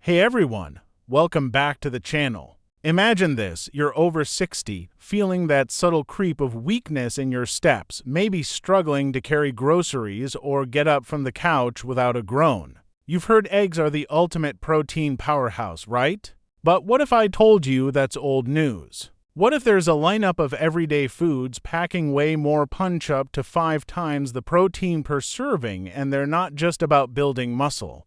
Hey everyone, welcome back to the channel. Imagine this, you're over 60, feeling that subtle creep of weakness in your steps, maybe struggling to carry groceries or get up from the couch without a groan. You've heard eggs are the ultimate protein powerhouse, right? But what if I told you that's old news? What if there's a lineup of everyday foods packing way more punch up to 5 times the protein per serving, and they're not just about building muscle?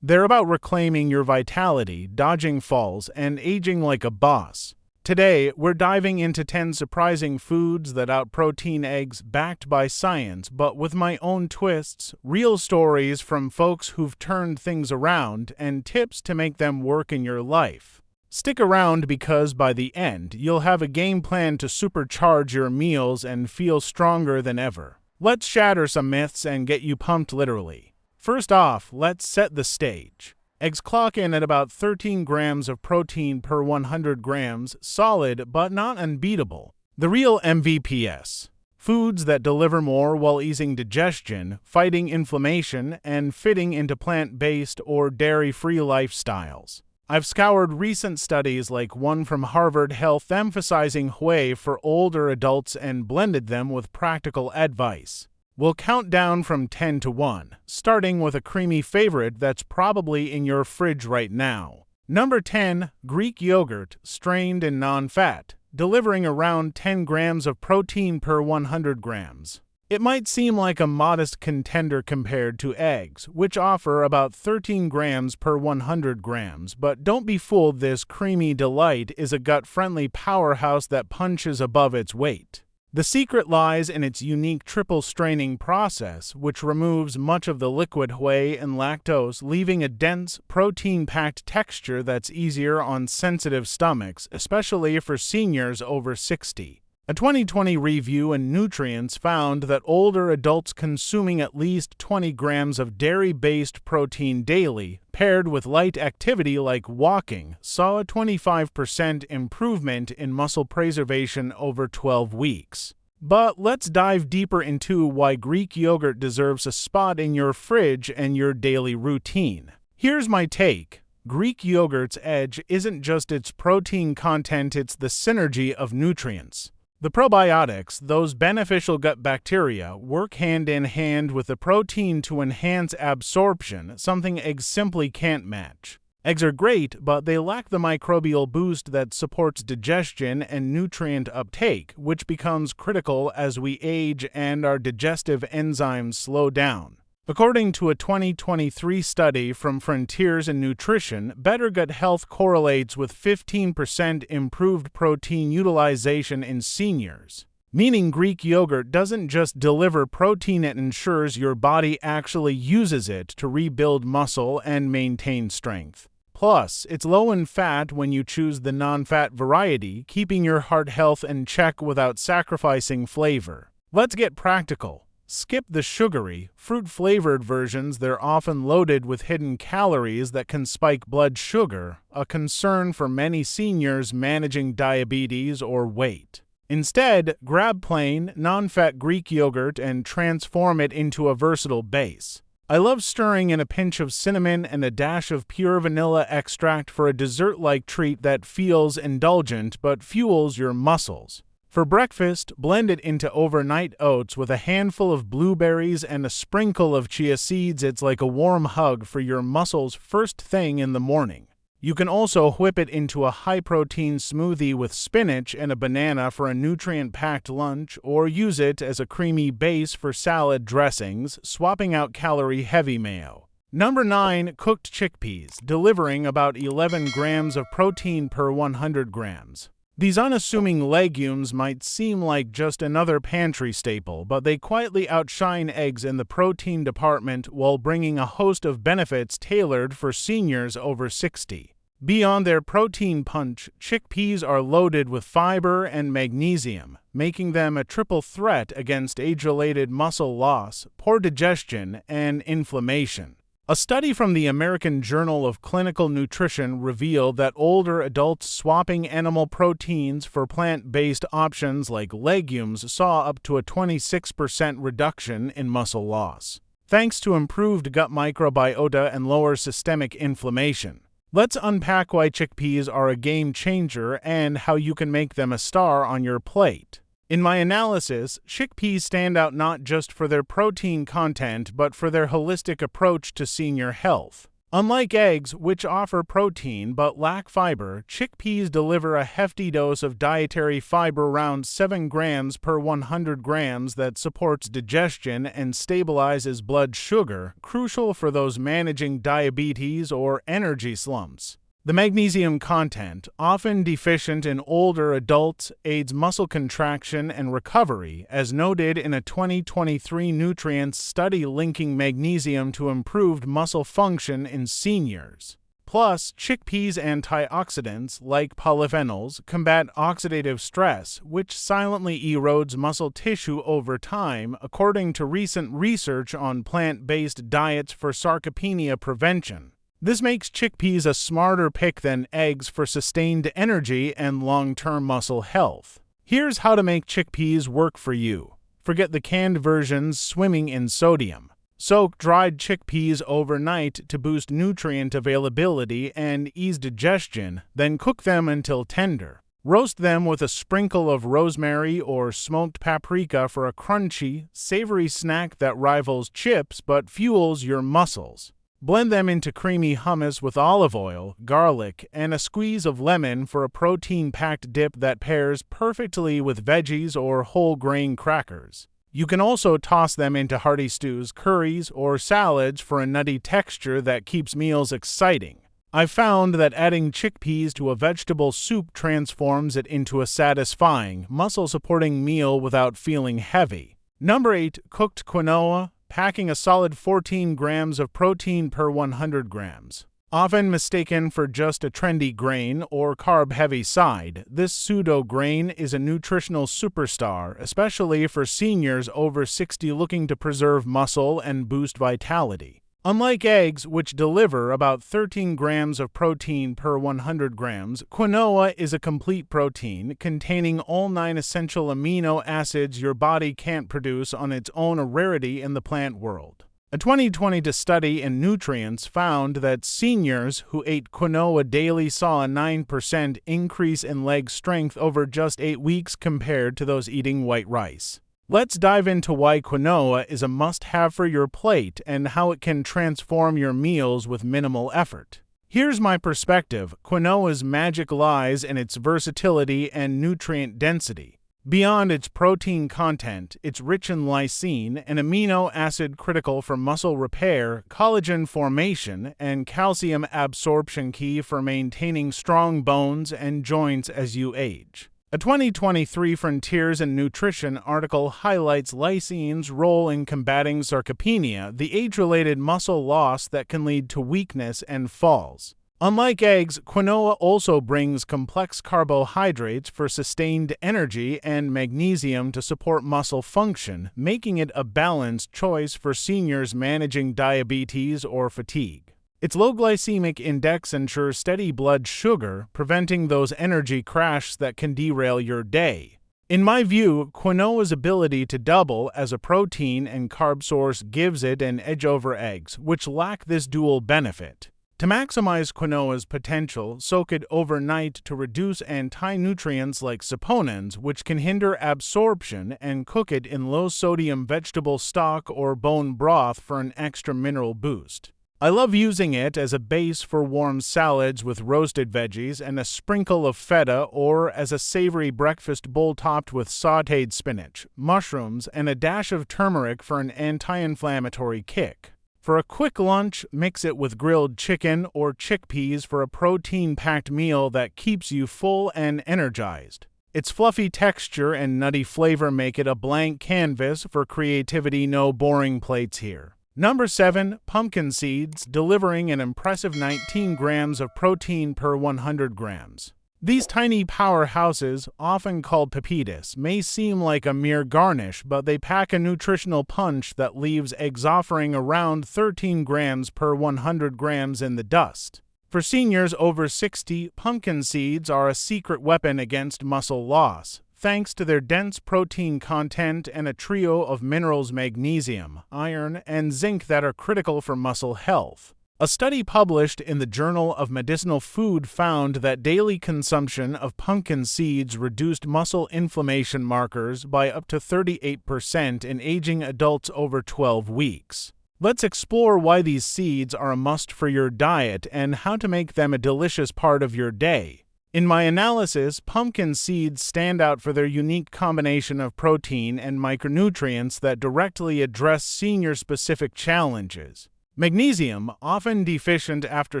They're about reclaiming your vitality, dodging falls, and aging like a boss. Today, we're diving into 10 surprising foods that out-protein eggs backed by science, but with my own twists, real stories from folks who've turned things around, and tips to make them work in your life. Stick around because by the end, you'll have a game plan to supercharge your meals and feel stronger than ever. Let's shatter some myths and get you pumped literally. First off, let's set the stage. Eggs clock in at about 13 grams of protein per 100 grams, solid but not unbeatable. The real MVPs. Foods that deliver more while easing digestion, fighting inflammation, and fitting into plant-based or dairy-free lifestyles. I've scoured recent studies like one from Harvard Health emphasizing whey for older adults and blended them with practical advice. We'll count down from 10 to 1, starting with a creamy favorite that's probably in your fridge right now. Number 10, Greek yogurt, strained and non-fat, delivering around 10 grams of protein per 100 grams. It might seem like a modest contender compared to eggs, which offer about 13 grams per 100 grams, but don't be fooled, this creamy delight is a gut-friendly powerhouse that punches above its weight. The secret lies in its unique triple straining process, which removes much of the liquid whey and lactose, leaving a dense, protein-packed texture that's easier on sensitive stomachs, especially for seniors over 60. A 2020 review in Nutrients found that older adults consuming at least 20 grams of dairy-based protein daily, paired with light activity like walking, saw a 25% improvement in muscle preservation over 12 weeks. But let's dive deeper into why Greek yogurt deserves a spot in your fridge and your daily routine. Here's my take. Greek yogurt's edge isn't just its protein content, it's the synergy of nutrients. The probiotics, those beneficial gut bacteria, work hand in hand with the protein to enhance absorption, something eggs simply can't match. Eggs are great, but they lack the microbial boost that supports digestion and nutrient uptake, which becomes critical as we age and our digestive enzymes slow down. According to a 2023 study from Frontiers in Nutrition, better gut health correlates with 15% improved protein utilization in seniors. Meaning Greek yogurt doesn't just deliver protein, it ensures your body actually uses it to rebuild muscle and maintain strength. Plus, it's low in fat when you choose the non-fat variety, keeping your heart health in check without sacrificing flavor. Let's get practical. Skip the sugary, fruit-flavored versions. They're often loaded with hidden calories that can spike blood sugar, a concern for many seniors managing diabetes or weight. Instead, grab plain, non-fat Greek yogurt and transform it into a versatile base. I love stirring in a pinch of cinnamon and a dash of pure vanilla extract for a dessert-like treat that feels indulgent but fuels your muscles. For breakfast, blend it into overnight oats with a handful of blueberries and a sprinkle of chia seeds. It's like a warm hug for your muscles first thing in the morning. You can also whip it into a high-protein smoothie with spinach and a banana for a nutrient-packed lunch, or use it as a creamy base for salad dressings, swapping out calorie-heavy mayo. Number 9, cooked chickpeas, delivering about 11 grams of protein per 100 grams. These unassuming legumes might seem like just another pantry staple, but they quietly outshine eggs in the protein department while bringing a host of benefits tailored for seniors over 60. Beyond their protein punch, chickpeas are loaded with fiber and magnesium, making them a triple threat against age-related muscle loss, poor digestion, and inflammation. A study from the American Journal of Clinical Nutrition revealed that older adults swapping animal proteins for plant-based options like legumes saw up to a 26% reduction in muscle loss, thanks to improved gut microbiota and lower systemic inflammation. Let's unpack why chickpeas are a game changer and how you can make them a star on your plate. In my analysis, chickpeas stand out not just for their protein content but for their holistic approach to senior health. Unlike eggs, which offer protein but lack fiber, chickpeas deliver a hefty dose of dietary fiber around 7 grams per 100 grams that supports digestion and stabilizes blood sugar, crucial for those managing diabetes or energy slumps. The magnesium content, often deficient in older adults, aids muscle contraction and recovery, as noted in a 2023 nutrients study linking magnesium to improved muscle function in seniors. Plus, chickpeas' antioxidants, like polyphenols, combat oxidative stress, which silently erodes muscle tissue over time, according to recent research on plant-based diets for sarcopenia prevention. This makes chickpeas a smarter pick than eggs for sustained energy and long-term muscle health. Here's how to make chickpeas work for you. Forget the canned versions swimming in sodium. Soak dried chickpeas overnight to boost nutrient availability and ease digestion, then cook them until tender. Roast them with a sprinkle of rosemary or smoked paprika for a crunchy, savory snack that rivals chips but fuels your muscles. Blend them into creamy hummus with olive oil, garlic, and a squeeze of lemon for a protein-packed dip that pairs perfectly with veggies or whole grain crackers. You can also toss them into hearty stews, curries, or salads for a nutty texture that keeps meals exciting. I've found that adding chickpeas to a vegetable soup transforms it into a satisfying, muscle-supporting meal without feeling heavy. Number 8. Cooked quinoa, packing a solid 14 grams of protein per 100 grams. Often mistaken for just a trendy grain or carb-heavy side, this pseudo-grain is a nutritional superstar, especially for seniors over 60 looking to preserve muscle and boost vitality. Unlike eggs, which deliver about 13 grams of protein per 100 grams, quinoa is a complete protein containing all 9 essential amino acids your body can't produce on its own, a rarity in the plant world. A 2020 study in Nutrients found that seniors who ate quinoa daily saw a 9% increase in leg strength over just 8 weeks compared to those eating white rice. Let's dive into why quinoa is a must-have for your plate and how it can transform your meals with minimal effort. Here's my perspective. Quinoa's magic lies in its versatility and nutrient density. Beyond its protein content, it's rich in lysine, an amino acid critical for muscle repair, collagen formation, and calcium absorption, key for maintaining strong bones and joints as you age. A 2023 Frontiers in Nutrition article highlights lysine's role in combating sarcopenia, the age-related muscle loss that can lead to weakness and falls. Unlike eggs, quinoa also brings complex carbohydrates for sustained energy and magnesium to support muscle function, making it a balanced choice for seniors managing diabetes or fatigue. Its low glycemic index ensures steady blood sugar, preventing those energy crashes that can derail your day. In my view, quinoa's ability to double as a protein and carb source gives it an edge over eggs, which lack this dual benefit. To maximize quinoa's potential, soak it overnight to reduce anti-nutrients like saponins, which can hinder absorption, and cook it in low-sodium vegetable stock or bone broth for an extra mineral boost. I love using it as a base for warm salads with roasted veggies and a sprinkle of feta, or as a savory breakfast bowl topped with sautéed spinach, mushrooms, and a dash of turmeric for an anti-inflammatory kick. For a quick lunch, mix it with grilled chicken or chickpeas for a protein-packed meal that keeps you full and energized. Its fluffy texture and nutty flavor make it a blank canvas for creativity. No boring plates here. Number 7. Pumpkin seeds, delivering an impressive 19 grams of protein per 100 grams. These tiny powerhouses, often called pepitas, may seem like a mere garnish, but they pack a nutritional punch that leaves eggs offering around 13 grams per 100 grams in the dust. For seniors over 60, pumpkin seeds are a secret weapon against muscle loss, thanks to their dense protein content and a trio of minerals: magnesium, iron, and zinc that are critical for muscle health. A study published in the Journal of Medicinal Food found that daily consumption of pumpkin seeds reduced muscle inflammation markers by up to 38% in aging adults over 12 weeks. Let's explore why these seeds are a must for your diet and how to make them a delicious part of your day. In my analysis, pumpkin seeds stand out for their unique combination of protein and micronutrients that directly address senior-specific challenges. Magnesium, often deficient after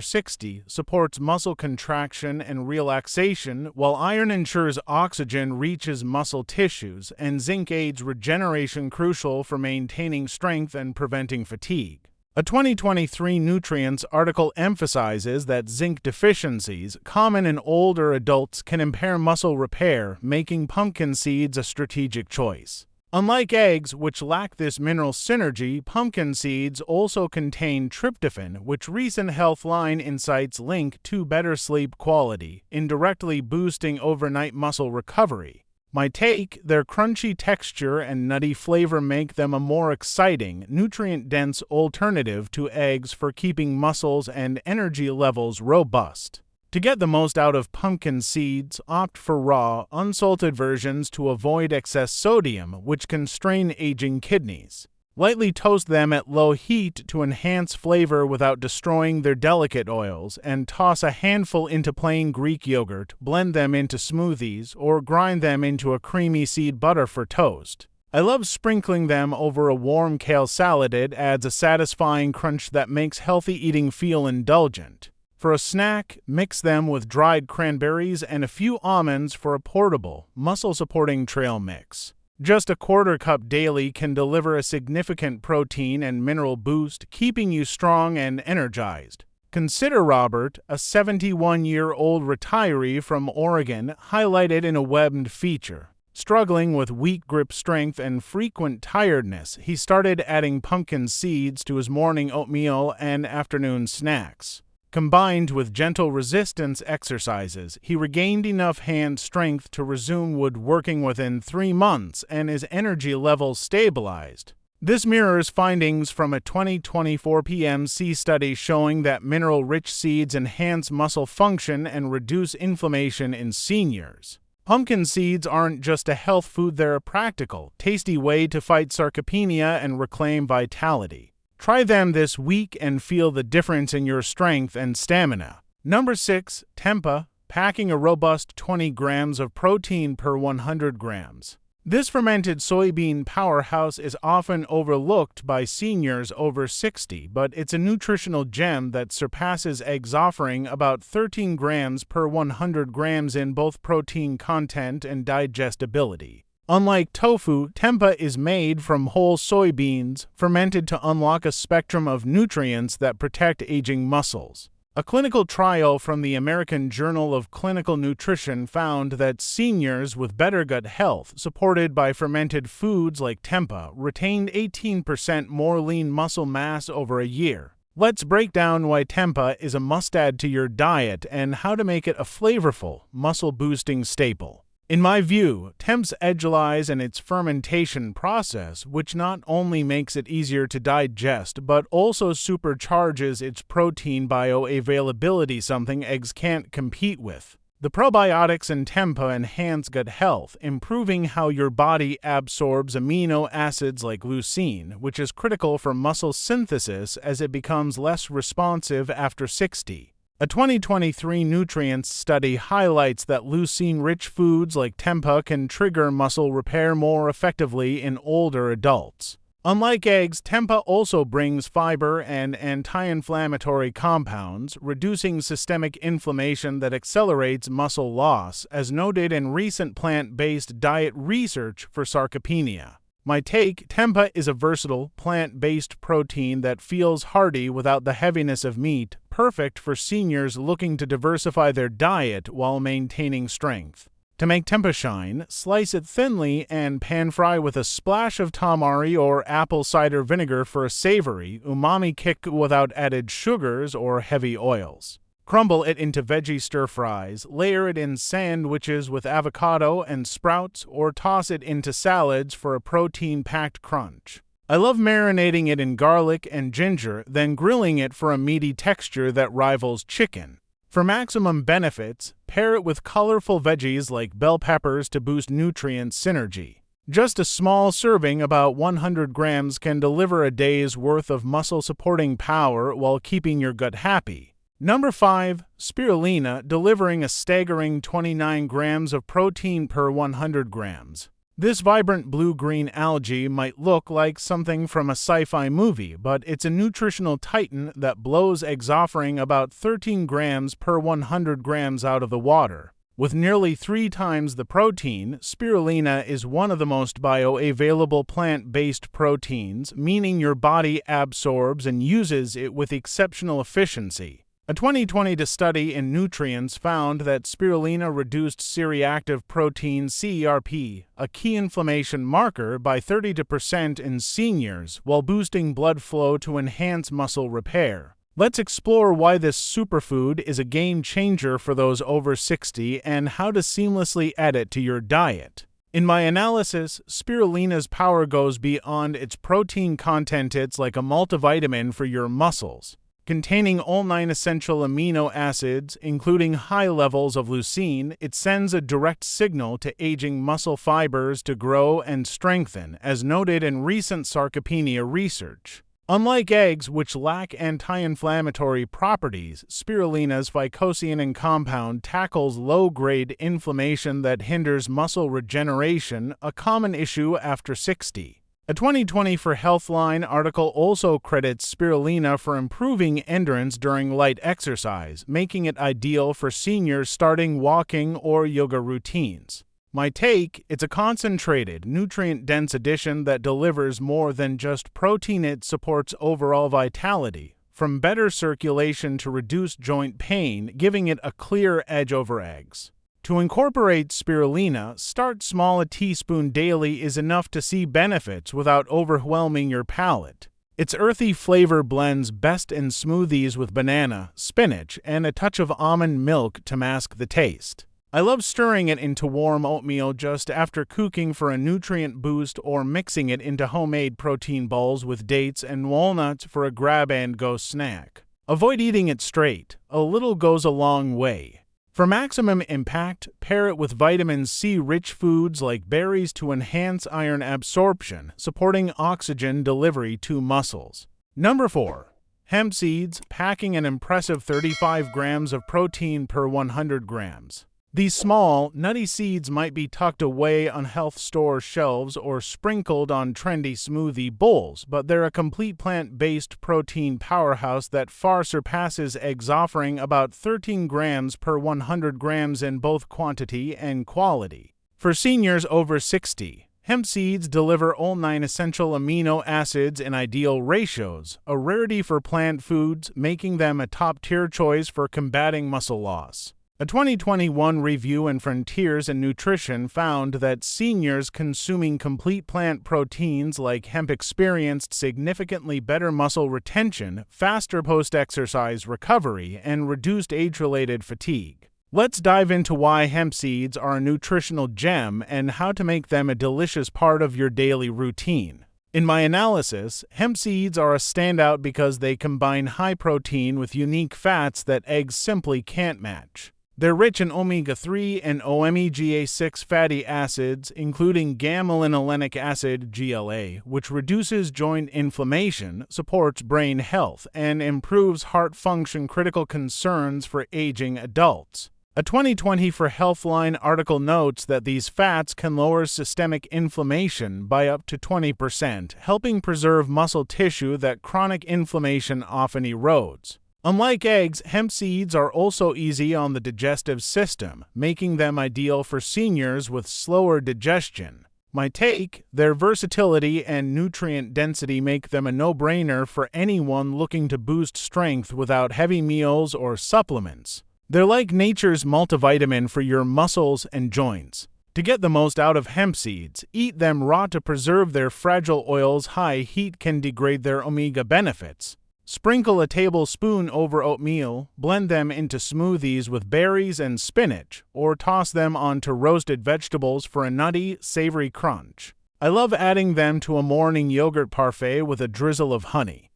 60, supports muscle contraction and relaxation, while iron ensures oxygen reaches muscle tissues, and zinc aids regeneration, crucial for maintaining strength and preventing fatigue. A 2023 Nutrients article emphasizes that zinc deficiencies, common in older adults, can impair muscle repair, making pumpkin seeds a strategic choice. Unlike eggs, which lack this mineral synergy, pumpkin seeds also contain tryptophan, which recent Healthline insights link to better sleep quality, indirectly boosting overnight muscle recovery. My take: their crunchy texture and nutty flavor make them a more exciting, nutrient-dense alternative to eggs for keeping muscles and energy levels robust. To get the most out of pumpkin seeds, opt for raw, unsalted versions to avoid excess sodium, which can strain aging kidneys. Lightly toast them at low heat to enhance flavor without destroying their delicate oils, and toss a handful into plain Greek yogurt, blend them into smoothies, or grind them into a creamy seed butter for toast. I love sprinkling them over a warm kale salad. It adds a satisfying crunch that makes healthy eating feel indulgent. For a snack, mix them with dried cranberries and a few almonds for a portable, muscle-supporting trail mix. Just a quarter cup daily can deliver a significant protein and mineral boost, keeping you strong and energized. Consider Robert, a 71-year-old retiree from Oregon, highlighted in a webbed feature. Struggling with weak grip strength and frequent tiredness, he started adding pumpkin seeds to his morning oatmeal and afternoon snacks. Combined with gentle resistance exercises, he regained enough hand strength to resume woodworking within 3 months, and his energy levels stabilized. This mirrors findings from a 2024 PMC study showing that mineral-rich seeds enhance muscle function and reduce inflammation in seniors. Pumpkin seeds aren't just a health food, they're a practical, tasty way to fight sarcopenia and reclaim vitality. Try them this week and feel the difference in your strength and stamina. Number 6. Tempeh, packing a robust 20 grams of protein per 100 grams. This fermented soybean powerhouse is often overlooked by seniors over 60, but it's a nutritional gem that surpasses eggs, offering about 13 grams per 100 grams in both protein content and digestibility. Unlike tofu, tempeh is made from whole soybeans, fermented to unlock a spectrum of nutrients that protect aging muscles. A clinical trial from the American Journal of Clinical Nutrition found that seniors with better gut health, supported by fermented foods like tempeh, retained 18% more lean muscle mass over a year. Let's break down why tempeh is a must-add to your diet and how to make it a flavorful, muscle-boosting staple. In my view, tempeh's edge lies in its fermentation process, which not only makes it easier to digest, but also supercharges its protein bioavailability, something eggs can't compete with. The probiotics in tempeh enhance gut health, improving how your body absorbs amino acids like leucine, which is critical for muscle synthesis as it becomes less responsive after 60. A 2023 Nutrients study highlights that leucine-rich foods like tempeh can trigger muscle repair more effectively in older adults. Unlike eggs, tempeh also brings fiber and anti-inflammatory compounds, reducing systemic inflammation that accelerates muscle loss, as noted in recent plant-based diet research for sarcopenia. My take: tempeh is a versatile, plant-based protein that feels hearty without the heaviness of meat, perfect for seniors looking to diversify their diet while maintaining strength. To make tempeh shine, slice it thinly and pan-fry with a splash of tamari or apple cider vinegar for a savory, umami kick without added sugars or heavy oils. Crumble it into veggie stir-fries, layer it in sandwiches with avocado and sprouts, or toss it into salads for a protein-packed crunch. I love marinating it in garlic and ginger, then grilling it for a meaty texture that rivals chicken. For maximum benefits, pair it with colorful veggies like bell peppers to boost nutrient synergy. Just a small serving, about 100 grams, can deliver a day's worth of muscle-supporting power while keeping your gut happy. Number 5. Spirulina, delivering a staggering 29 grams of protein per 100 grams. This vibrant blue-green algae might look like something from a sci-fi movie, but it's a nutritional titan that blows eggs, offering about 13 grams per 100 grams out of the water. With nearly 3 times the protein, spirulina is one of the most bioavailable plant-based proteins, meaning your body absorbs and uses it with exceptional efficiency. A 2020 study in Nutrients found that spirulina reduced C-reactive protein CRP, a key inflammation marker, by 32% in seniors, while boosting blood flow to enhance muscle repair. Let's explore why this superfood is a game changer for those over 60 and how to seamlessly add it to your diet. In my analysis, spirulina's power goes beyond its protein content. It's like a multivitamin for your muscles. Containing all 9 essential amino acids, including high levels of leucine, it sends a direct signal to aging muscle fibers to grow and strengthen, as noted in recent sarcopenia research. Unlike eggs, which lack anti-inflammatory properties, spirulina's phycocyanin compound tackles low-grade inflammation that hinders muscle regeneration, a common issue after 60. A 2020 for Healthline article also credits spirulina for improving endurance during light exercise, making it ideal for seniors starting walking or yoga routines. My take: it's a concentrated, nutrient-dense addition that delivers more than just protein. It supports overall vitality, from better circulation to reduced joint pain, giving it a clear edge over eggs. To incorporate spirulina, start small. A teaspoon daily is enough to see benefits without overwhelming your palate. Its earthy flavor blends best in smoothies with banana, spinach, and a touch of almond milk to mask the taste. I love stirring it into warm oatmeal just after cooking for a nutrient boost, or mixing it into homemade protein balls with dates and walnuts for a grab-and-go snack. Avoid eating it straight. A little goes a long way. For maximum impact, pair it with vitamin C-rich foods like berries to enhance iron absorption, supporting oxygen delivery to muscles. Number 4. Hemp seeds, packing an impressive 35 grams of protein per 100 grams. These small, nutty seeds might be tucked away on health store shelves or sprinkled on trendy smoothie bowls, but they're a complete plant-based protein powerhouse that far surpasses eggs, offering about 13 grams per 100 grams in both quantity and quality. For seniors over 60, hemp seeds deliver all 9 essential amino acids in ideal ratios, a rarity for plant foods, making them a top-tier choice for combating muscle loss. A 2021 review in Frontiers in Nutrition found that seniors consuming complete plant proteins like hemp experienced significantly better muscle retention, faster post-exercise recovery, and reduced age-related fatigue. Let's dive into why hemp seeds are a nutritional gem and how to make them a delicious part of your daily routine. In my analysis, hemp seeds are a standout because they combine high protein with unique fats that eggs simply can't match. They're rich in omega-3 and omega-6 fatty acids, including gamma-linolenic acid (GLA), which reduces joint inflammation, supports brain health, and improves heart function, critical concerns for aging adults. A 2020 for Healthline article notes that these fats can lower systemic inflammation by up to 20%, helping preserve muscle tissue that chronic inflammation often erodes. Unlike eggs, hemp seeds are also easy on the digestive system, making them ideal for seniors with slower digestion. My take: their versatility and nutrient density make them a no-brainer for anyone looking to boost strength without heavy meals or supplements. They're like nature's multivitamin for your muscles and joints. To get the most out of hemp seeds, eat them raw to preserve their fragile oils. High heat can degrade their omega benefits. Sprinkle a tablespoon over oatmeal, blend them into smoothies with berries and spinach, or toss them onto roasted vegetables for a nutty, savory crunch. I love adding them to a morning yogurt parfait with a drizzle of honey.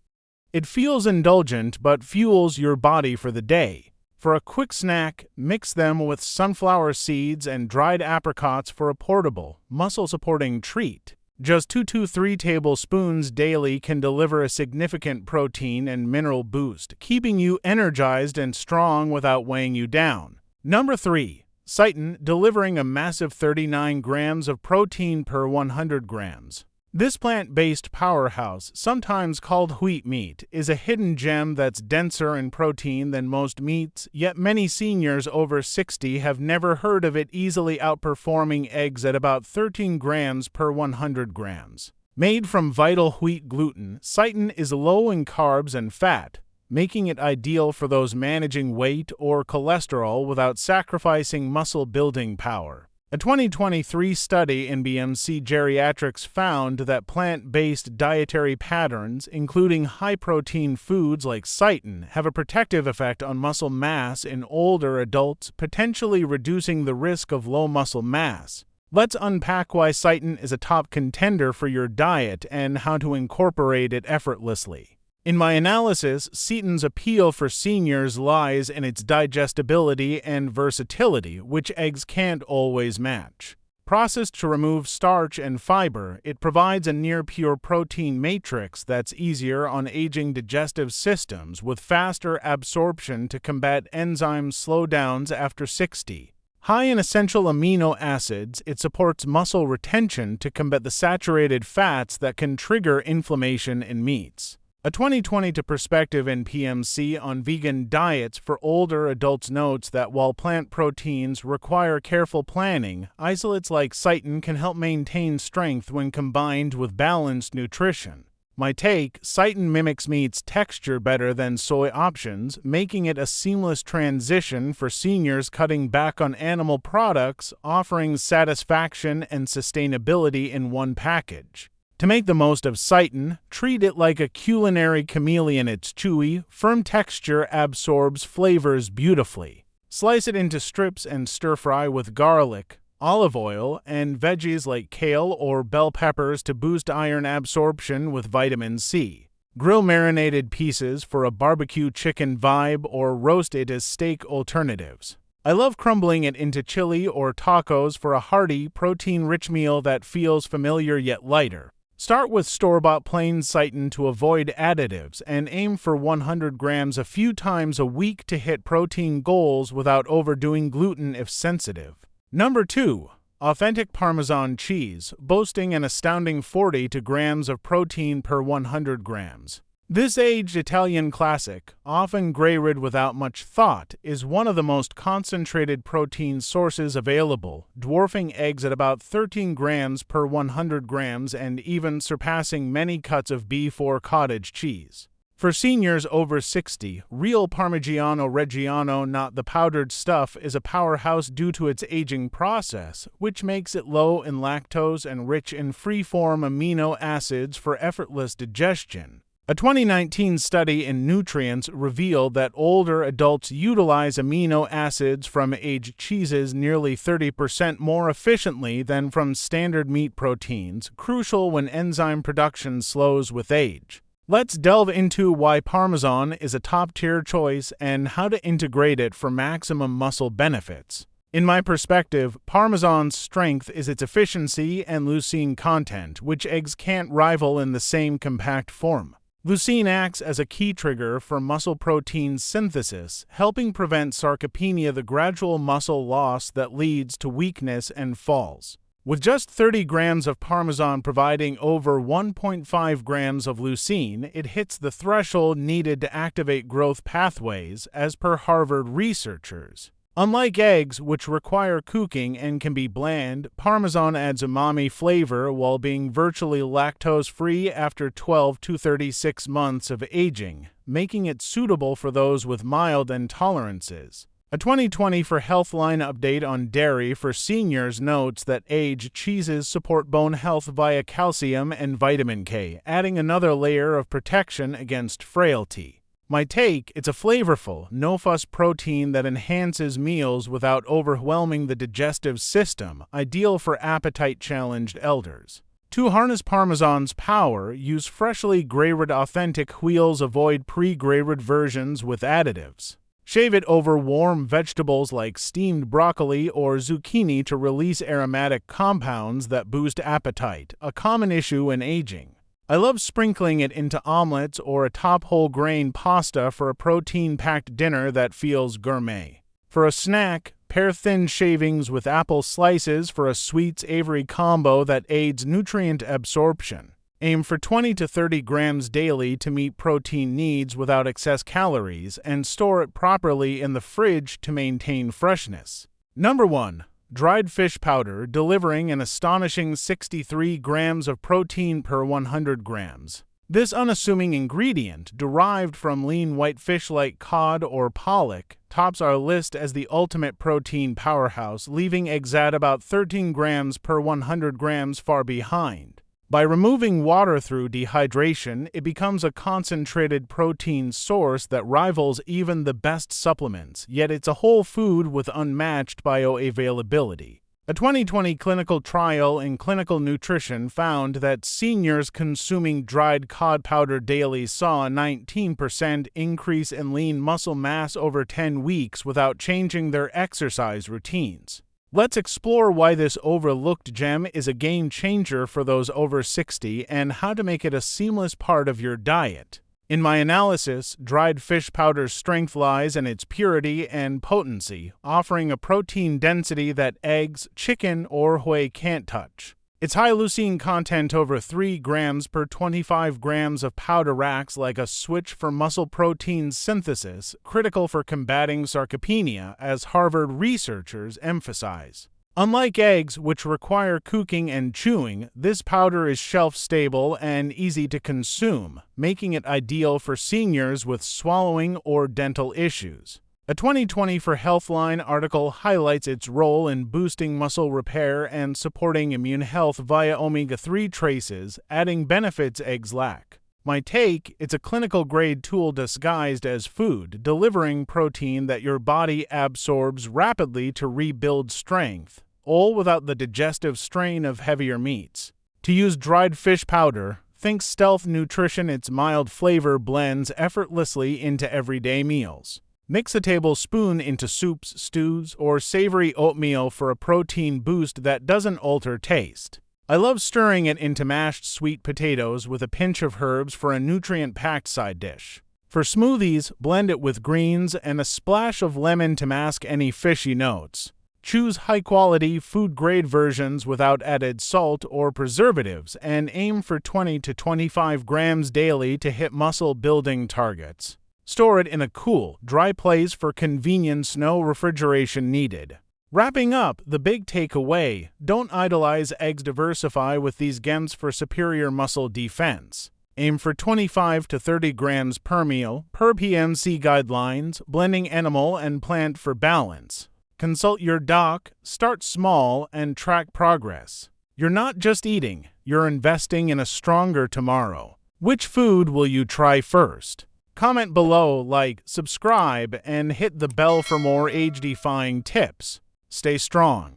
It feels indulgent but fuels your body for the day. For a quick snack, mix them with sunflower seeds and dried apricots for a portable, muscle-supporting treat. Just 2 to 3 tablespoons daily can deliver a significant protein and mineral boost, keeping you energized and strong without weighing you down. Number 3. Seitan, delivering a massive 39 grams of protein per 100 grams. This plant-based powerhouse, sometimes called wheat meat, is a hidden gem that's denser in protein than most meats, yet many seniors over 60 have never heard of it, easily outperforming eggs at about 13 grams per 100 grams. Made from vital wheat gluten, seitan is low in carbs and fat, making it ideal for those managing weight or cholesterol without sacrificing muscle-building power. A 2023 study in BMC Geriatrics found that plant-based dietary patterns, including high-protein foods like seitan, have a protective effect on muscle mass in older adults, potentially reducing the risk of low muscle mass. Let's unpack why seitan is a top contender for your diet and how to incorporate it effortlessly. In my analysis, seitan's appeal for seniors lies in its digestibility and versatility, which eggs can't always match. Processed to remove starch and fiber, it provides a near-pure protein matrix that's easier on aging digestive systems with faster absorption to combat enzyme slowdowns after 60. High in essential amino acids, it supports muscle retention to combat the saturated fats that can trigger inflammation in meats. A 2020 perspective in PMC on vegan diets for older adults notes that while plant proteins require careful planning, isolates like seitan can help maintain strength when combined with balanced nutrition. My take, seitan mimics meat's texture better than soy options, making it a seamless transition for seniors cutting back on animal products, offering satisfaction and sustainability in one package. To make the most of seitan, treat it like a culinary chameleon. Its chewy, firm texture absorbs flavors beautifully. Slice it into strips and stir-fry with garlic, olive oil, and veggies like kale or bell peppers to boost iron absorption with vitamin C. Grill marinated pieces for a barbecue chicken vibe or roast it as steak alternatives. I love crumbling it into chili or tacos for a hearty, protein-rich meal that feels familiar yet lighter. Start with store-bought plain seitan to avoid additives and aim for 100 grams a few times a week to hit protein goals without overdoing gluten if sensitive. Number 2. Authentic Parmesan cheese, boasting an astounding 40 grams of protein per 100 grams. This aged Italian classic, often grade without much thought, is one of the most concentrated protein sources available, dwarfing eggs at about 13 grams per 100 grams and even surpassing many cuts of beef or cottage cheese. For seniors over 60, real Parmigiano Reggiano, not the powdered stuff, is a powerhouse due to its aging process, which makes it low in lactose and rich in free-form amino acids for effortless digestion. A 2019 study in Nutrients revealed that older adults utilize amino acids from aged cheeses nearly 30% more efficiently than from standard meat proteins, crucial when enzyme production slows with age. Let's delve into why Parmesan is a top-tier choice and how to integrate it for maximum muscle benefits. In my perspective, Parmesan's strength is its efficiency and leucine content, which eggs can't rival in the same compact form. Leucine acts as a key trigger for muscle protein synthesis, helping prevent sarcopenia, the gradual muscle loss that leads to weakness and falls. With just 30 grams of Parmesan providing over 1.5 grams of leucine, it hits the threshold needed to activate growth pathways, as per Harvard researchers. Unlike eggs, which require cooking and can be bland, Parmesan adds umami flavor while being virtually lactose-free after 12 to 36 months of aging, making it suitable for those with mild intolerances. A 2020 for Healthline update on dairy for seniors notes that aged cheeses support bone health via calcium and vitamin K, adding another layer of protection against frailty. My take, it's a flavorful, no-fuss protein that enhances meals without overwhelming the digestive system, ideal for appetite-challenged elders. To harness Parmesan's power, use freshly grated authentic wheels, avoid pre-grated versions with additives. Shave it over warm vegetables like steamed broccoli or zucchini to release aromatic compounds that boost appetite, a common issue in aging. I love sprinkling it into omelets or atop whole grain pasta for a protein-packed dinner that feels gourmet. For a snack, pair thin shavings with apple slices for a sweet-savory combo that aids nutrient absorption. Aim for 20 to 30 grams daily to meet protein needs without excess calories, and store it properly in the fridge to maintain freshness. Number 1. Dried fish powder, delivering an astonishing 63 grams of protein per 100 grams. This unassuming ingredient, derived from lean white fish like cod or pollock, tops our list as the ultimate protein powerhouse, leaving eggs at about 13 grams per 100 grams far behind. By removing water through dehydration, it becomes a concentrated protein source that rivals even the best supplements, yet it's a whole food with unmatched bioavailability. A 2020 clinical trial in clinical nutrition found that seniors consuming dried cod powder daily saw a 19% increase in lean muscle mass over 10 weeks without changing their exercise routines. Let's explore why this overlooked gem is a game changer for those over 60 and how to make it a seamless part of your diet. In my analysis, dried fish powder's strength lies in its purity and potency, offering a protein density that eggs, chicken, or whey can't touch. Its high leucine content over 3 grams per 25 grams of powder acts like a switch for muscle protein synthesis, critical for combating sarcopenia, as Harvard researchers emphasize. Unlike eggs, which require cooking and chewing, this powder is shelf-stable and easy to consume, making it ideal for seniors with swallowing or dental issues. A 2020 for Healthline article highlights its role in boosting muscle repair and supporting immune health via omega-3 traces, adding benefits eggs lack. My take, it's a clinical-grade tool disguised as food, delivering protein that your body absorbs rapidly to rebuild strength, all without the digestive strain of heavier meats. To use dried fish powder, think stealth nutrition. Its mild flavor blends effortlessly into everyday meals. Mix a tablespoon into soups, stews, or savory oatmeal for a protein boost that doesn't alter taste. I love stirring it into mashed sweet potatoes with a pinch of herbs for a nutrient-packed side dish. For smoothies, blend it with greens and a splash of lemon to mask any fishy notes. Choose high-quality, food-grade versions without added salt or preservatives, and aim for 20 to 25 grams daily to hit muscle-building targets. Store it in a cool, dry place for convenience, no refrigeration needed. Wrapping up, the big takeaway, don't idolize eggs, diversify with these gems for superior muscle defense. Aim for 25 to 30 grams per meal, per PMC guidelines, blending animal and plant for balance. Consult your doc, start small, and track progress. You're not just eating, you're investing in a stronger tomorrow. Which food will you try first? Comment below, like, subscribe, and hit the bell for more age-defying tips. Stay strong.